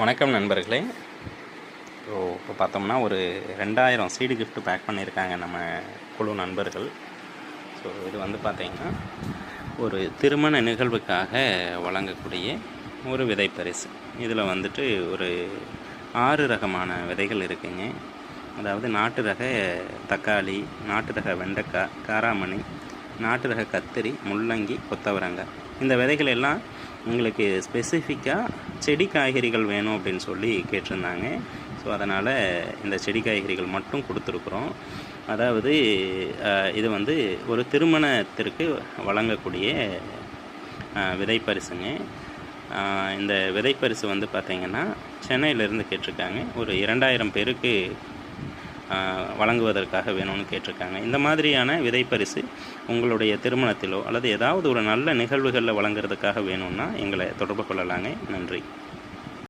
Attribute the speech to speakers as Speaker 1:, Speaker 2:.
Speaker 1: வணக்கம் நண்பர்களே. ஸோ இப்போ பார்த்தோம்னா ஒரு 2000 சீடு கிஃப்ட் பேக் பண்ணியிருக்காங்க நம்ம குழு நண்பர்கள். ஸோ இது வந்து பார்த்திங்கன்னா ஒரு திருமண நிகழ்வுக்காக வழங்கக்கூடிய ஒரு விதை பரிசு. இதில் வந்துட்டு ஒரு 6 ரகமான விதைகள் இருக்குங்க. அதாவது நாட்டு ரக தக்காளி, நாட்டு ரக வெண்டைக்காய், காராமணி, நாட்டு ரக கத்திரி, முள்ளங்கி, கொத்தவரங்காய். இந்த விதைகள் எல்லாம் உங்களுக்கு ஸ்பெசிஃபிக்காக செடி காய்கறிகள் வேணும் அப்படின்னு சொல்லி கேட்டிருந்தாங்க. ஸோ அதனால் இந்த செடி காய்கறிகள் மட்டும் கொடுத்துருக்குறோம். அதாவது இது வந்து ஒரு திருமணத்திற்கு வழங்கக்கூடிய விதைப்பரிசுங்க. இந்த விதைப்பரிசு வந்து பார்த்திங்கன்னா சென்னையிலேருந்து கேட்டிருக்காங்க. ஒரு 2000 பேருக்கு வழங்குவதற்காக வேணும்னு கேட்டிருக்காங்க. இந்த மாதிரியான விதைப்பரிசு உங்களுடைய திருமணத்திலோ அல்லது ஏதாவது ஒரு நல்ல நிகழ்வுகளில் வழங்குறதுக்காக வேணும்னா எங்களை தொடர்பு கொள்ளலாங்க. நன்றி.